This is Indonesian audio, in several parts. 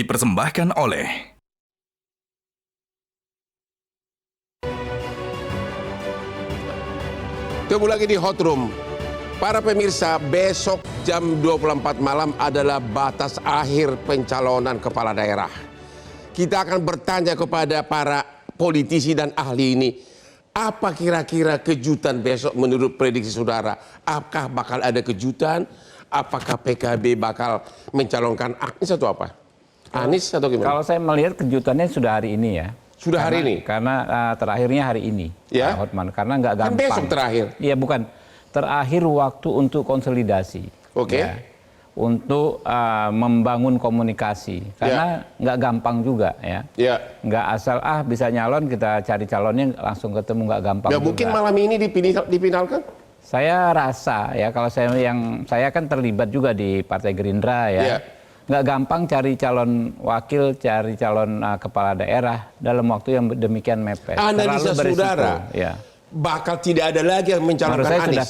dipersembahkan oleh Ketemu lagi di Hot Room. Para pemirsa, besok jam 24 malam adalah batas akhir pencalonan kepala daerah. Kita akan bertanya kepada para politisi dan ahli ini, apa kira-kira kejutan besok menurut prediksi saudara? Apakah bakal ada kejutan? Apakah PKB bakal mencalonkan Anies atau apa? Anies atau gimana? Kalau saya melihat kejutannya sudah hari ini ya. Sudah hari ini? Karena terakhirnya hari ini, Ya? Pak Hotman. Karena nggak gampang. Kan besok terakhir. Iya bukan. Terakhir waktu untuk konsolidasi. Oke. Ya. Untuk membangun komunikasi. Karena nggak gampang juga ya. Ya. Nggak asal bisa nyalon, kita cari calonnya langsung ketemu, nggak gampang Ya juga. mungkin malam ini dipinalkan? Saya rasa ya, kalau saya kan terlibat juga di Partai Gerindra ya. Ya. Nggak gampang cari calon wakil, cari calon kepala daerah dalam waktu yang demikian mepet. Analisa Terlalu berisiko, saudara, ya. bakal tidak ada lagi yang Menurut mencalonkan saya Anies. sudah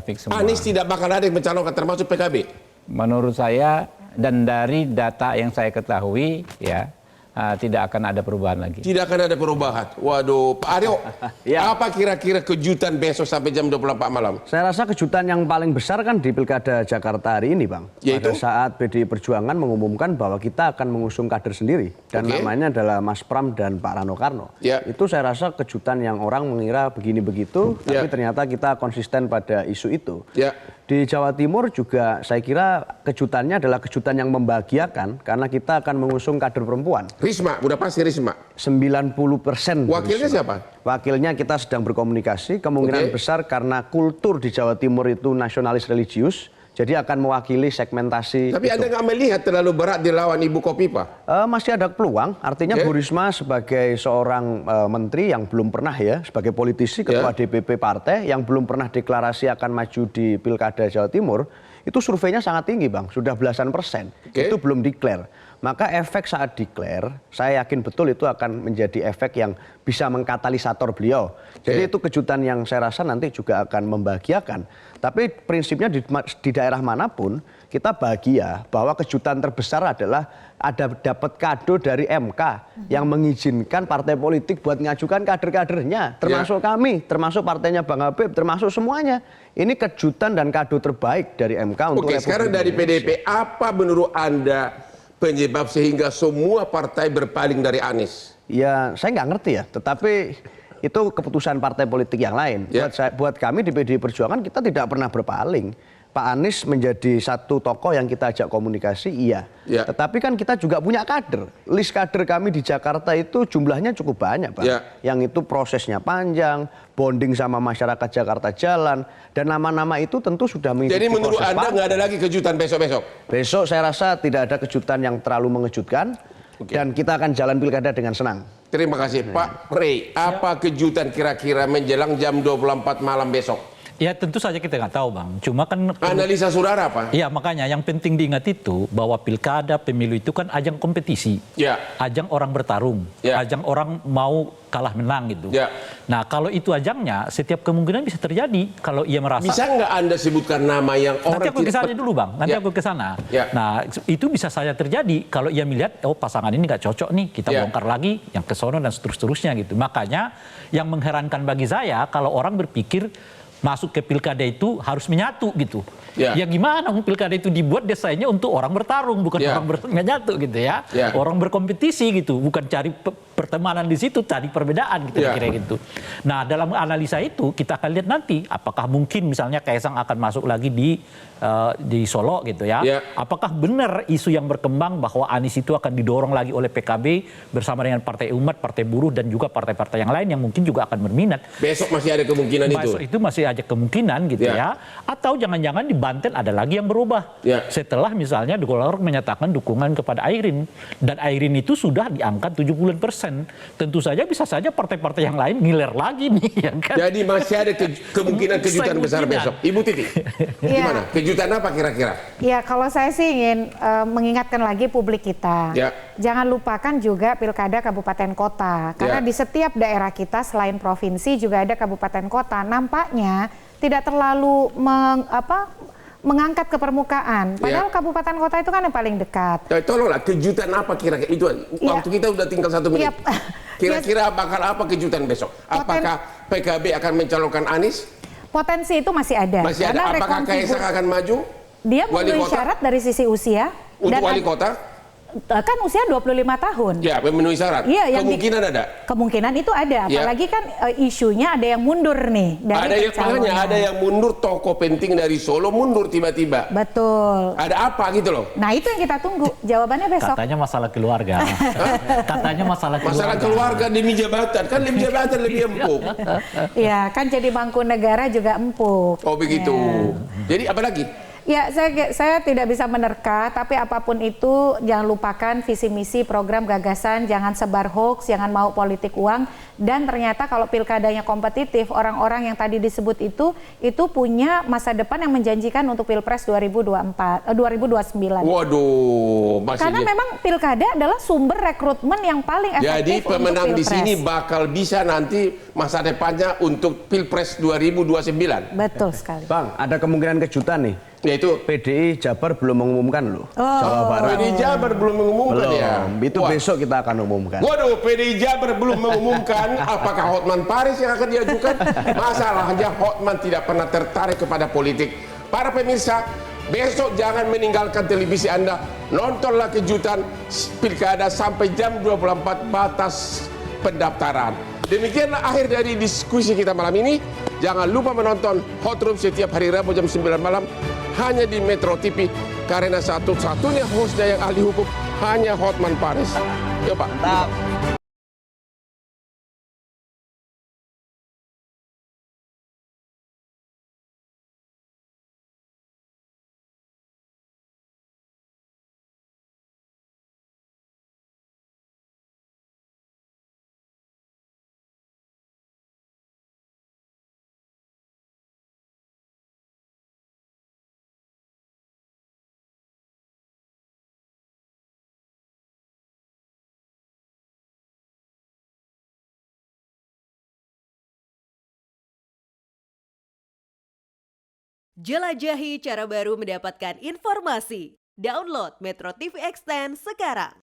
fix semua. Anies tidak bakal ada yang mencalonkan, termasuk PKB. Menurut saya dan dari data yang saya ketahui ya, tidak akan ada perubahan lagi. Tidak akan ada perubahan. Waduh, Pak Aryo, Ya. apa kira-kira kejutan besok sampai jam 24 malam? Saya rasa kejutan yang paling besar kan di Pilkada Jakarta hari ini, Bang. Yaitu? Pada saat PDI Perjuangan mengumumkan bahwa kita akan mengusung kader sendiri. Dan Oke. namanya adalah Mas Pram dan Pak Rano Karno. Ya. Itu saya rasa kejutan yang orang mengira begini begitu, Ya. tapi ternyata kita konsisten pada isu itu. Ya. Di Jawa Timur juga saya kira kejutannya adalah kejutan yang membahagiakan karena kita akan mengusung kader perempuan. Risma, udah pasti Risma. 90%. Wakilnya Risma. siapa? Wakilnya kita sedang berkomunikasi, kemungkinan Oke. besar karena kultur di Jawa Timur itu nasionalis religius, jadi akan mewakili segmentasi. Tapi Anda nggak melihat terlalu berat dilawan Ibu Kofifa? Masih ada peluang, artinya Oke. Bu Risma sebagai seorang menteri yang belum pernah ya, sebagai politisi, ketua DPP partai, yang belum pernah deklarasi akan maju di Pilkada Jawa Timur, itu surveinya sangat tinggi Bang, sudah belasan %. Oke. Itu belum declare. Maka efek saat declare, saya yakin betul itu akan menjadi efek yang bisa mengkatalisator beliau. Jadi itu kejutan yang saya rasa nanti juga akan membahagiakan. Tapi prinsipnya di daerah manapun, kita bahagia bahwa kejutan terbesar adalah ada dapat kado dari MK yang mengizinkan partai politik buat mengajukan kader-kadernya. Termasuk kami, termasuk partainya Bang Habib, termasuk semuanya. Ini kejutan dan kado terbaik dari MK untuk Oke, Republik sekarang dari Indonesia. PDIP, apa menurut Anda penyebab sehingga semua partai berpaling dari Anies? Ya, saya nggak ngerti ya. Tetapi itu keputusan partai politik yang lain. Ya. Buat kami di PDI Perjuangan kita tidak pernah berpaling. Pak Anies menjadi satu tokoh yang kita ajak komunikasi, iya. Ya. Tetapi kan kita juga punya kader. List kader kami di Jakarta itu jumlahnya cukup banyak, Pak. Ya. Yang itu prosesnya panjang, bonding sama masyarakat Jakarta jalan, dan nama-nama itu tentu sudah mengikuti Jadi menurut proses Anda partai. nggak ada lagi kejutan besok-besok? Besok saya rasa tidak ada kejutan yang terlalu mengejutkan, dan kita akan jalan pilkada dengan senang. Terima kasih. Pak Rey, apa kejutan kira-kira menjelang jam 24 malam besok? Ya tentu saja kita nggak tahu Bang. Cuma kan Analisa saudara apa? ya makanya yang penting diingat itu bahwa pilkada pemilu itu kan ajang kompetisi, Ya. ajang orang bertarung, Ya. ajang orang mau kalah menang gitu. Ya. Nah kalau itu ajangnya, setiap kemungkinan bisa terjadi kalau ia merasa. Bisa nggak Anda sebutkan nama yang orang... Nanti aku ke sana dulu Bang, nanti Ya. aku ke sana. Ya. Nah itu bisa saja terjadi kalau ia melihat oh pasangan ini nggak cocok nih, kita Ya. bongkar lagi yang ke sono dan seterusnya gitu. Makanya yang mengherankan bagi saya kalau orang berpikir masuk ke pilkada itu harus menyatu gitu. Ya. Ya gimana pilkada itu dibuat desainnya untuk orang bertarung bukan Ya. orang menyatu gitu ya. Ya. Orang berkompetisi gitu, bukan cari pertemanan di situ, cari perbedaan gitu Ya. kira gitu. Nah, dalam analisa itu kita akan lihat nanti apakah mungkin misalnya Kaisang akan masuk lagi di Solo gitu ya. Ya. Apakah benar isu yang berkembang bahwa Anies itu akan didorong lagi oleh PKB bersama dengan Partai Umat, Partai Buruh dan juga partai-partai yang lain yang mungkin juga akan berminat. Besok masih ada kemungkinan itu? Besok itu masih ada kemungkinan gitu Ya. ya. Atau jangan-jangan di Banten ada lagi yang berubah. Ya. Setelah misalnya Golkar menyatakan dukungan kepada Airin. Dan Airin itu sudah di angka 70%. Tentu saja bisa saja partai-partai yang lain ngiler lagi nih. Ya kan? Jadi masih ada kemungkinan kejutan besar Kemungkinan. besok. Ibu Titi, gimana? Kejutan apa kira-kira? Ya, kalau saya sih ingin mengingatkan lagi publik kita. Ya. Jangan lupakan juga pilkada kabupaten kota. Karena Ya. di setiap daerah kita selain provinsi juga ada kabupaten kota. Nampaknya tidak terlalu mengangkat ke permukaan. Padahal Ya. kabupaten kota itu kan yang paling dekat. Tolonglah, kejutan apa kira-kira itu? Waktu kita udah tinggal 1 menit. Yap. Kira-kira bakal apa kejutan besok? Apakah PKB akan mencalonkan Anies? Potensi itu masih ada. Masih ada. Karena Apakah Kaisang akan maju? dia Wali memenuhi kota? syarat dari sisi usia. Untuk wali kota? Kan usia 25 tahun. Ya, memenuhi syarat. Iya, Kemungkinan ada. Kemungkinan itu ada, Ya. apalagi kan isunya ada yang mundur nih dari Ada yang pencalonan. makanya ada yang mundur, tokoh penting dari Solo mundur tiba-tiba. Betul. Ada apa gitu loh? Nah itu yang kita tunggu jawabannya besok. Katanya masalah keluarga. Katanya masalah keluarga. Masalah keluarga demi jabatan, kan demi jabatan lebih empuk. Ya kan jadi bangku negara juga empuk. Oh begitu. Jadi apa lagi? Ya, saya tidak bisa menerka, tapi apapun itu jangan lupakan visi misi, program, gagasan, jangan sebar hoax, jangan mau politik uang, dan ternyata kalau pilkadanya kompetitif, orang-orang yang tadi disebut itu punya masa depan yang menjanjikan untuk Pilpres 2029. Waduh, Karena memang pilkada adalah sumber rekrutmen yang paling jadi efektif pemenang untuk di Pilpres. sini bakal bisa nanti masa depannya untuk Pilpres 2029. Betul sekali. Bang, ada kemungkinan kejutan nih. Yaitu PDI Jabar belum mengumumkan loh. Jawa Barat. PDI Jabar belum mengumumkan Belum. ya. Itu Wah. besok kita akan umumkan. Waduh, PDI Jabar belum mengumumkan apakah Hotman Paris yang akan diajukan. Masalahnya Hotman tidak pernah tertarik kepada politik. Para pemirsa, besok jangan meninggalkan televisi Anda. Nontonlah kejutan pilkada sampai jam 24 batas pendaftaran. Demikianlah akhir dari diskusi kita malam ini. Jangan lupa menonton Hot Room setiap hari Rabu jam 9 malam hanya di Metro TV, karena satu-satunya hostnya yang ahli hukum hanya Hotman Paris. Yuk Pak. Jelajahi cara baru mendapatkan informasi. Download Metro TV Extend sekarang.